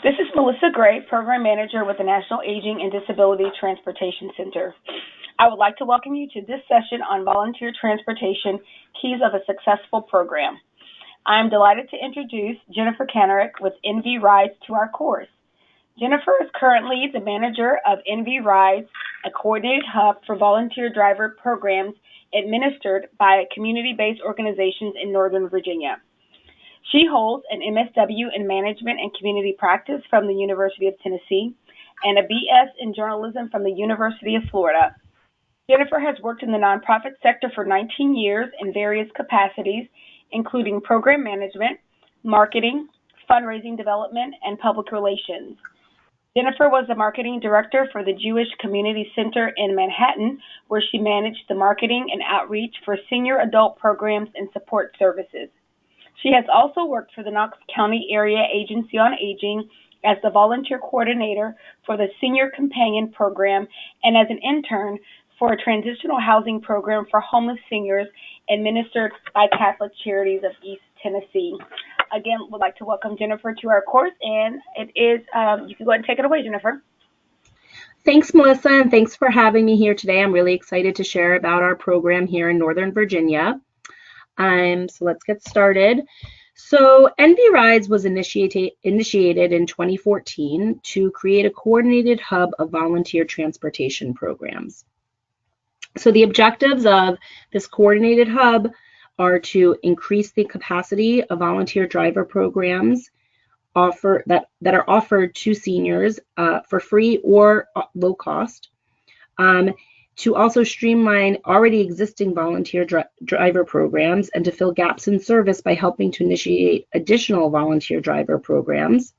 This is Melissa Gray, Program Manager with the National Aging and Disability Transportation Center. I would like to welcome you to this session on volunteer transportation, keys of a successful program. I am delighted to introduce Jennifer Kanarick with NV Rides to our course. Jennifer is currently the manager of NV Rides, a coordinated hub for volunteer driver programs administered by community-based organizations in Northern Virginia. She holds an MSW in Management and Community Practice from the University of Tennessee and a BS in Journalism from the University of Florida. Jennifer has worked in the nonprofit sector for 19 years in various capacities, including program management, marketing, fundraising development, and public relations. Jennifer was the marketing director for the Jewish Community Center in Manhattan, where she managed the marketing and outreach for senior adult programs and support services. She has also worked for the Knox County Area Agency on Aging as the volunteer coordinator for the Senior Companion Program and as an intern for a transitional housing program for homeless seniors administered by Catholic Charities of East Tennessee. Again, we'd like to welcome Jennifer to our course, and it is, you can go ahead and take it away, Jennifer. Thanks, Melissa, and thanks for having me here today. I'm really excited to share about our program here in Northern Virginia. So let's get started. So NV Rides was initiated in 2014 to create a coordinated hub of volunteer transportation programs. So the objectives of this coordinated hub are to increase the capacity of volunteer driver programs that are offered to seniors for free or low cost. To also streamline already existing volunteer driver programs and to fill gaps in service by helping to initiate additional volunteer driver programs,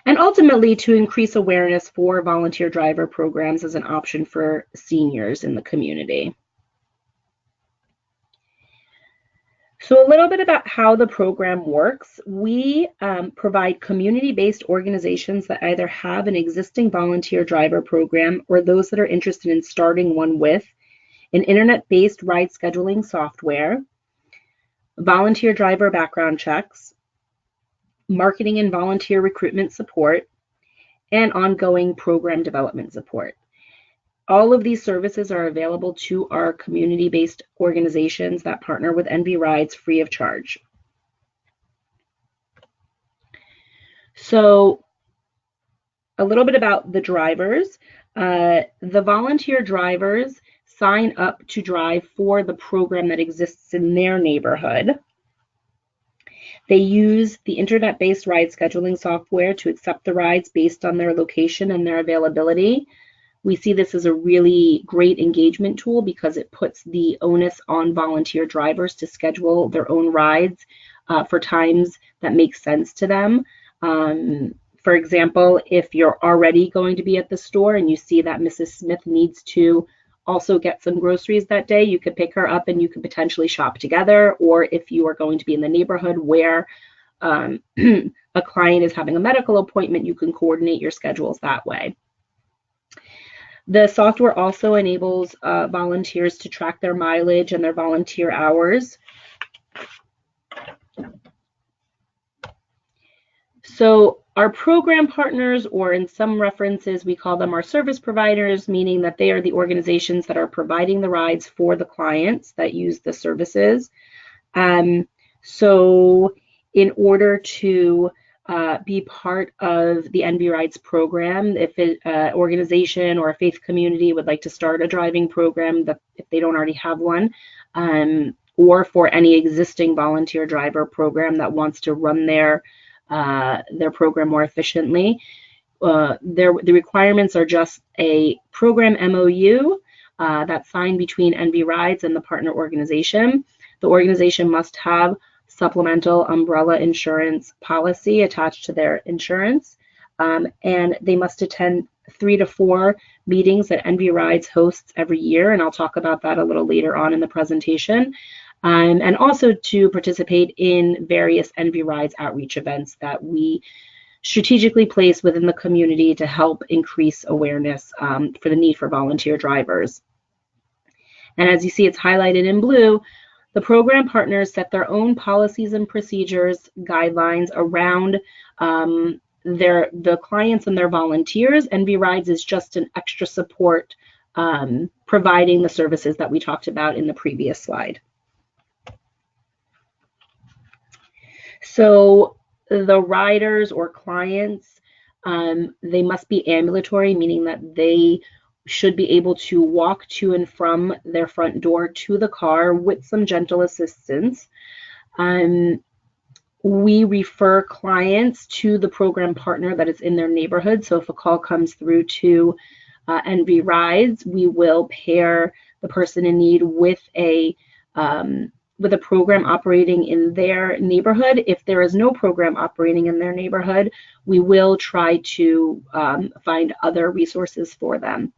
and ultimately to increase awareness for volunteer driver programs as an option for seniors in the community. So a little bit about how the program works. We provide community-based organizations that either have an existing volunteer driver program or those that are interested in starting one with an internet-based ride scheduling software, volunteer driver background checks, marketing and volunteer recruitment support, and ongoing program development support. All of these services are available to our community-based organizations that partner with NV Rides free of charge. So a little bit about the drivers. The volunteer drivers sign up to drive for the program that exists in their neighborhood. They use the internet-based ride scheduling software to accept the rides based on their location and their availability. We see this as a really great engagement tool because it puts the onus on volunteer drivers to schedule their own rides for times that make sense to them. For example, if you're already going to be at the store and you see that Mrs. Smith needs to also get some groceries that day, you could pick her up and you could potentially shop together. Or if you are going to be in the neighborhood where a client is having a medical appointment, you can coordinate your schedules that way. The software also enables volunteers to track their mileage and their volunteer hours. So our program partners, or in some references, we call them our service providers, meaning that they are the organizations that are providing the rides for the clients that use the services. So in order to be part of the NV Rides program, if an organization or a faith community would like to start a driving program, if they don't already have one, or for any existing volunteer driver program that wants to run their program more efficiently, the requirements are just a program MOU that's signed between NV Rides and the partner organization. The organization must have supplemental umbrella insurance policy attached to their insurance, and they must attend 3 to 4 meetings that NV Rides hosts every year, and I'll talk about that a little later on in the presentation, and also to participate in various NV Rides outreach events that we strategically place within the community to help increase awareness for the need for volunteer drivers. And as you see, it's highlighted in blue. The program partners set their own policies and procedures, guidelines around the clients and their volunteers. NV Rides is just an extra support providing the services that we talked about in the previous slide. So the riders or clients, they must be ambulatory, meaning that they should be able to walk to and from their front door to the car with some gentle assistance. We refer clients to the program partner that is in their neighborhood. So if a call comes through to NV Rides, we will pair the person in need with a program operating in their neighborhood. If there is no program operating in their neighborhood, we will try to find other resources for them,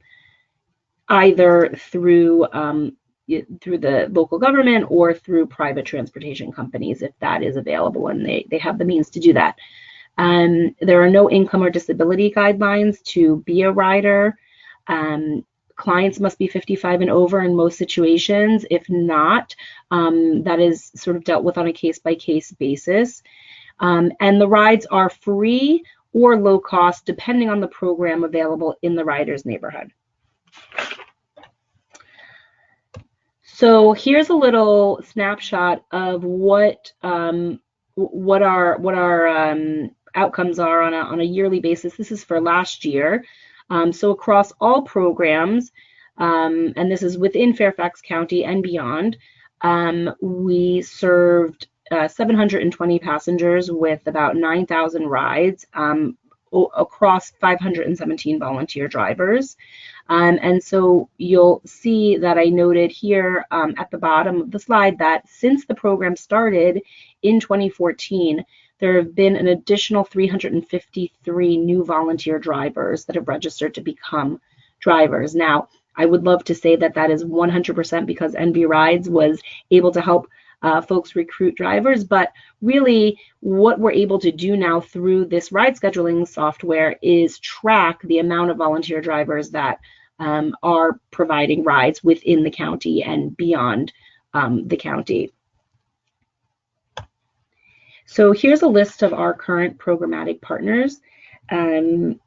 either through the local government or through private transportation companies, if that is available and they have the means to do that. There are no income or disability guidelines to be a rider. Clients must be 55 and over in most situations. If not, that is sort of dealt with on a case-by-case basis. And the rides are free or low cost, depending on the program available in the rider's neighborhood. So here's a little snapshot of what our outcomes are on a yearly basis. This is for last year. So across all programs, and this is within Fairfax County and beyond, we served 720 passengers with about 9,000 rides across 517 volunteer drivers. And so you'll see that I noted here at the bottom of the slide that since the program started in 2014, there have been an additional 353 new volunteer drivers that have registered to become drivers. Now, I would love to say that that is 100% because NV Rides was able to help folks recruit drivers, but really what we're able to do now through this ride scheduling software is track the amount of volunteer drivers that are providing rides within the county and beyond the county. So here's a list of our current programmatic partners. As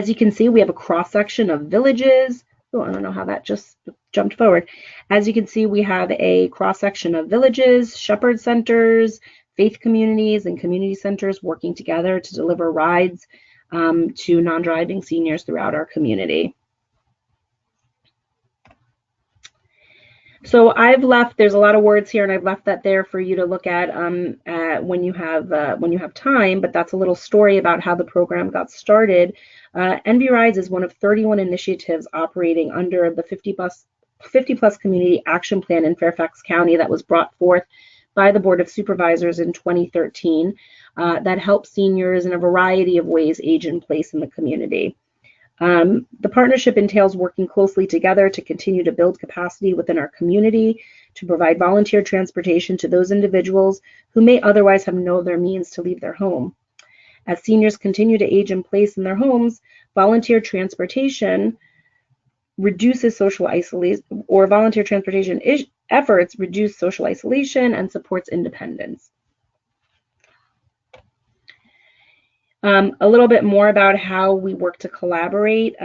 you can see, we have a cross-section of villages. Oh, I don't know how that just jumped forward. As you can see, we have a cross-section of villages, shepherd centers, faith communities, and community centers working together to deliver rides to non-driving seniors throughout our community. So I've left, there's a lot of words here, and I've left that there for you to look at when you have time, but that's a little story about how the program got started. NV Rides is one of 31 initiatives operating under the 50 plus Community Action Plan in Fairfax County that was brought forth by the Board of Supervisors in 2013 that helps seniors in a variety of ways age in place in the community. The partnership entails working closely together to continue to build capacity within our community, to provide volunteer transportation to those individuals who may otherwise have no other means to leave their home. As seniors continue to age in place in their homes, volunteer transportation reduces social isolation, or volunteer transportation efforts reduce social isolation and supports independence. A little bit more about how we work to collaborate.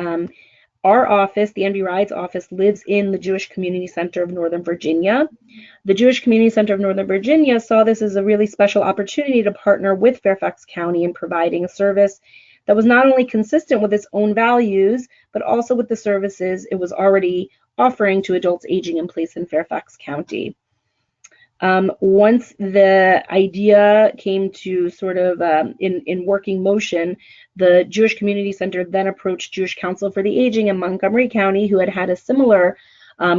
Our office, the NV Rides office, lives in the Jewish Community Center of Northern Virginia. The Jewish Community Center of Northern Virginia saw this as a really special opportunity to partner with Fairfax County in providing a service that was not only consistent with its own values, but also with the services it was already offering to adults aging in place in Fairfax County. Once the idea came to sort of in working motion, the Jewish Community Center then approached Jewish Council for the Aging in Montgomery County, who had a similar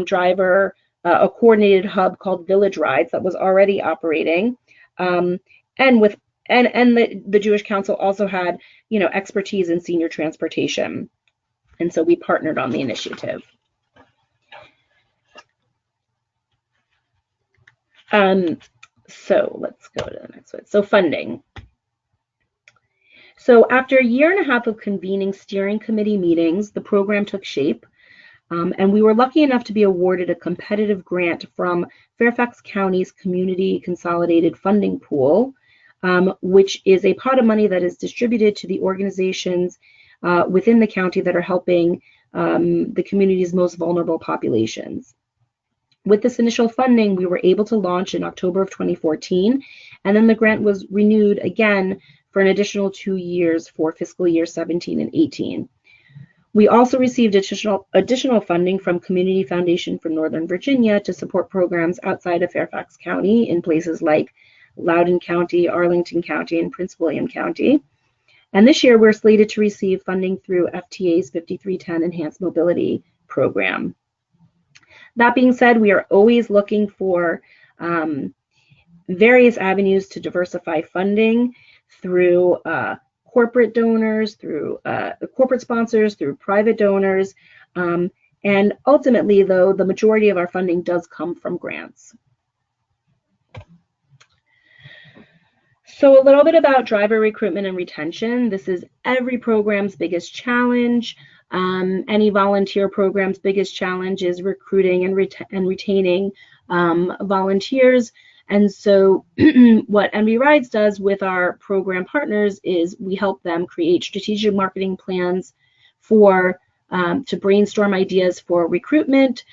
driver, a coordinated hub called Village Rides that was already operating, and the Jewish Council also had, expertise in senior transportation, and so we partnered on the initiative. So let's go to the next one. So funding. So after a year and a half of convening steering committee meetings, the program took shape, and we were lucky enough to be awarded a competitive grant from Fairfax County's Community Consolidated Funding Pool which is a pot of money that is distributed to the organizations within the county that are helping the community's most vulnerable populations. With this initial funding, we were able to launch in October of 2014, and then the grant was renewed again for an additional 2 years for fiscal year 17 and 18. We also received additional funding from Community Foundation for Northern Virginia to support programs outside of Fairfax County in places like Loudoun County, Arlington County, and Prince William County. And this year, we're slated to receive funding through FTA's 5310 Enhanced Mobility Program. That being said, we are always looking for various avenues to diversify funding through corporate donors, through corporate sponsors, through private donors, and ultimately, though, the majority of our funding does come from grants. So a little bit about driver recruitment and retention. This is every program's biggest challenge. Any volunteer program's biggest challenge is recruiting and retaining volunteers. And so what NV Rides does with our program partners is we help them create strategic marketing plans for to brainstorm ideas for recruitment.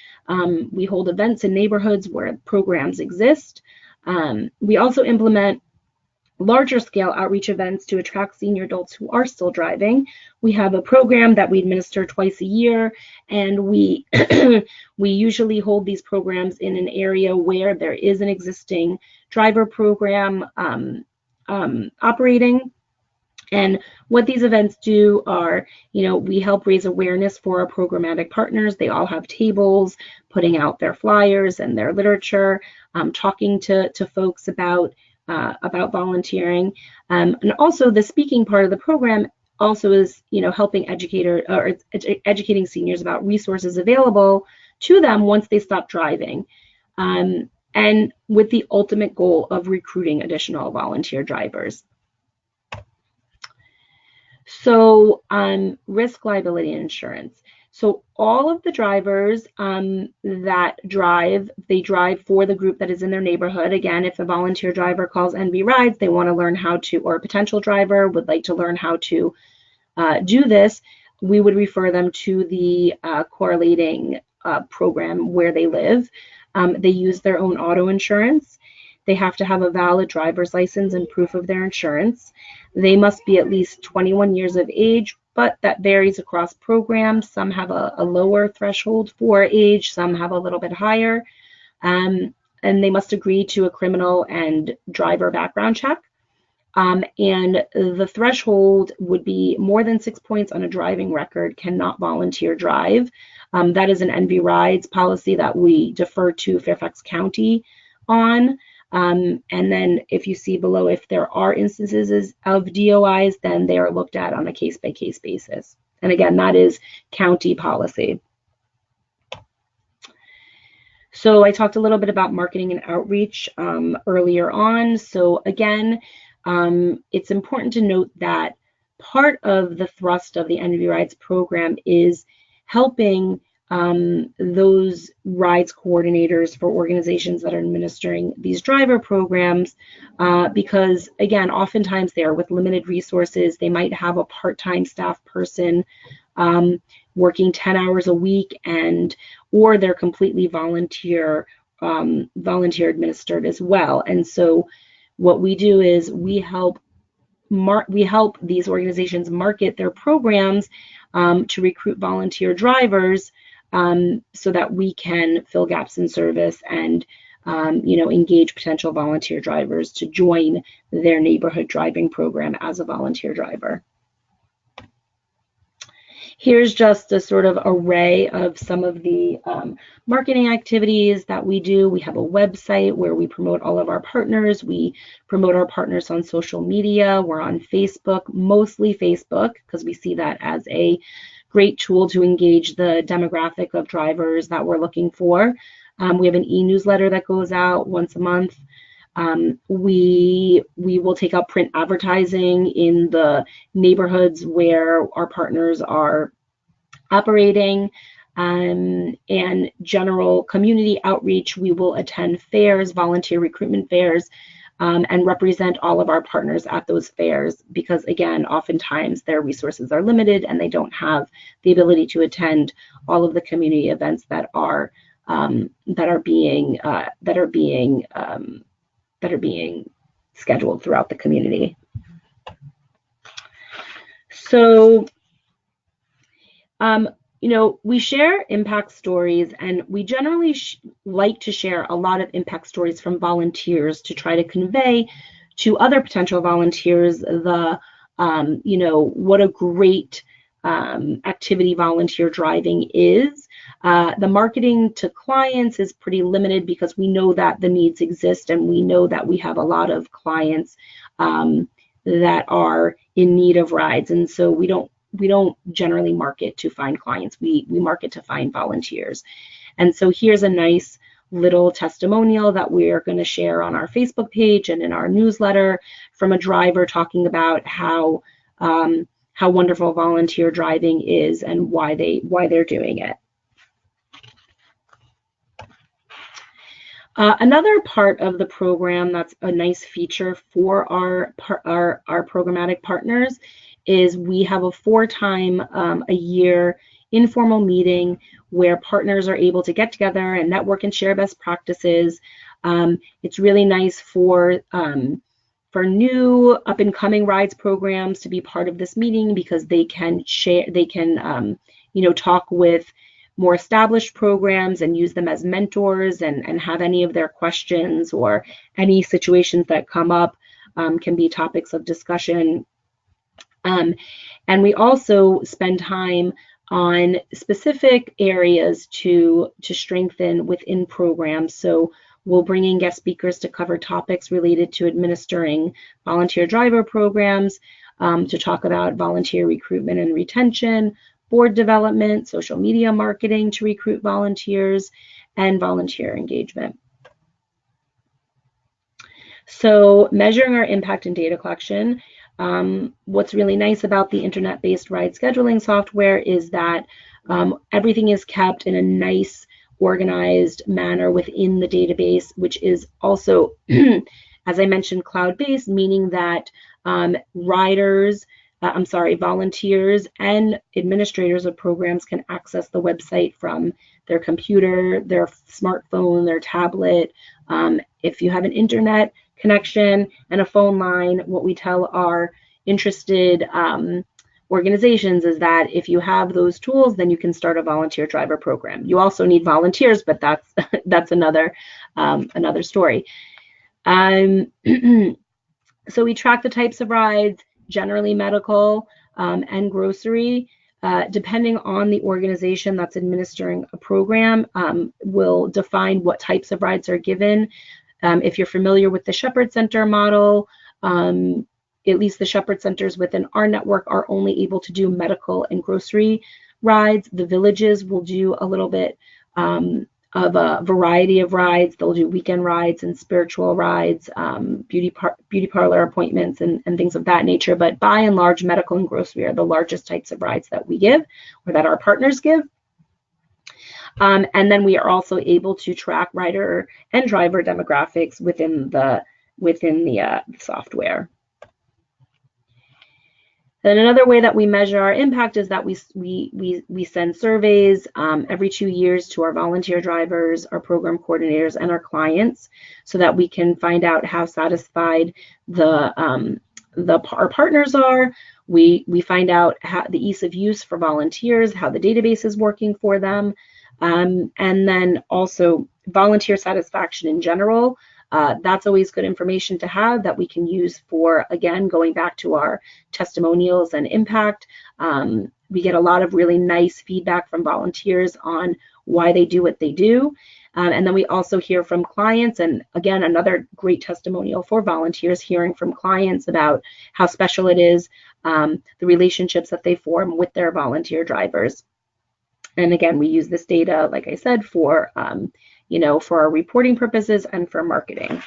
We hold events in neighborhoods where programs exist. We also implement larger scale outreach events to attract senior adults who are still driving. We have a program that we administer twice a year, and we we usually hold these programs in an area where there is an existing driver program operating. And what these events do are, we help raise awareness for our programmatic partners. They all have tables, putting out their flyers and their literature, talking to folks about volunteering, and also the speaking part of the program also is, helping educating seniors about resources available to them once they stop driving, and with the ultimate goal of recruiting additional volunteer drivers. So, risk, liability, and insurance. So all of the drivers that drive, they drive for the group that is in their neighborhood. Again, if a volunteer driver calls NV Rides, they want to learn how to, or a potential driver would like to learn how to do this, we would refer them to the correlating program where they live. They use their own auto insurance. They have to have a valid driver's license and proof of their insurance. They must be at least 21 years of age, but that varies across programs. Some have a lower threshold for age, some have a little bit higher, and they must agree to a criminal and driver background check. And the threshold would be more than 6 points on a driving record, cannot volunteer drive. That is an NV Rides policy that we defer to Fairfax County on. And then if you see below, if there are instances of DOIs, then they are looked at on a case-by-case basis. And again, that is county policy. So I talked a little bit about marketing and outreach earlier on. So again, it's important to note that part of the thrust of the NV Rides program is helping those rides coordinators for organizations that are administering these driver programs, because again, oftentimes they are with limited resources. They might have a part-time staff person working 10 hours a week, or they're completely volunteer administered as well. And so what we do is we help these organizations market their programs to recruit volunteer drivers, so that we can fill gaps in service and engage potential volunteer drivers to join their neighborhood driving program as a volunteer driver. Here's just a sort of array of some of the marketing activities that we do. We have a website where we promote all of our partners. We promote our partners on social media. We're on Facebook, mostly Facebook, because we see that as a great tool to engage the demographic of drivers that we're looking for. We have an e-newsletter that goes out once a month. We will take up print advertising in the neighborhoods where our partners are operating, and general community outreach. We will attend fairs, volunteer recruitment fairs, and represent all of our partners at those fairs, because again, oftentimes their resources are limited and they don't have the ability to attend all of the community events that are being scheduled throughout the community. So, we share impact stories, and we generally like to share a lot of impact stories from volunteers to try to convey to other potential volunteers what a great activity volunteer driving is. The marketing to clients is pretty limited because we know that the needs exist, and we know that we have a lot of clients that are in need of rides, and so we don't generally market to find clients. We market to find volunteers. And so here's a nice little testimonial that we're going to share on our Facebook page and in our newsletter from a driver talking about how wonderful volunteer driving is and why they're doing it. Another part of the program that's a nice feature for our programmatic partners is we have a 4-time a year informal meeting where partners are able to get together and network and share best practices. It's really nice for new up and coming rides programs to be part of this meeting, because they can share, talk with more established programs and use them as mentors, and have any of their questions or any situations that come up can be topics of discussion. And we also spend time on specific areas to strengthen within programs. So we'll bring in guest speakers to cover topics related to administering volunteer driver programs, to talk about volunteer recruitment and retention, board development, social media marketing to recruit volunteers, and volunteer engagement. So measuring our impact and data collection. What's really nice about the internet-based ride scheduling software is that everything is kept in a nice, organized manner within the database, which is also, as I mentioned, cloud-based, meaning that volunteers and administrators of programs can access the website from their computer, their smartphone, their tablet. If you have an internet connection and a phone line, what we tell our interested organizations is that if you have those tools, then you can start a volunteer driver program. You also need volunteers, but that's another story. So we track the types of rides, generally medical and grocery. Depending on the organization that's administering a program, will define what types of rides are given. If you're familiar with the Shepherd Center model, at least the Shepherd Centers within our network are only able to do medical and grocery rides. The villages will do a little bit of a variety of rides. They'll do weekend rides and spiritual rides, beauty parlor appointments and things of that nature. But by and large, medical and grocery are the largest types of rides that we give, or that our partners give. And then we are also able to track rider and driver demographics within the software. And another way that we measure our impact is that we send surveys every 2 years to our volunteer drivers, our program coordinators, and our clients, so that we can find out how satisfied our partners are. We find out how the ease of use for volunteers, how the database is working for them. And then also volunteer satisfaction in general. That's always good information to have that we can use for, again, going back to our testimonials and impact. We get a lot of really nice feedback from volunteers on why they do what they do. And then we also hear from clients, and again, another great testimonial for volunteers, hearing from clients about how special it is, the relationships that they form with their volunteer drivers. And again, we use this data, like I said, for for our reporting purposes and for marketing.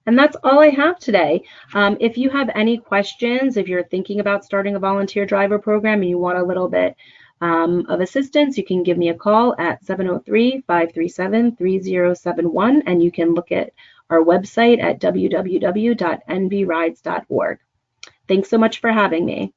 And that's all I have today. If you have any questions, if you're thinking about starting a volunteer driver program and you want a little bit of assistance, you can give me a call at 703-537-3071, and you can look at our website at www.nbrides.org. Thanks so much for having me.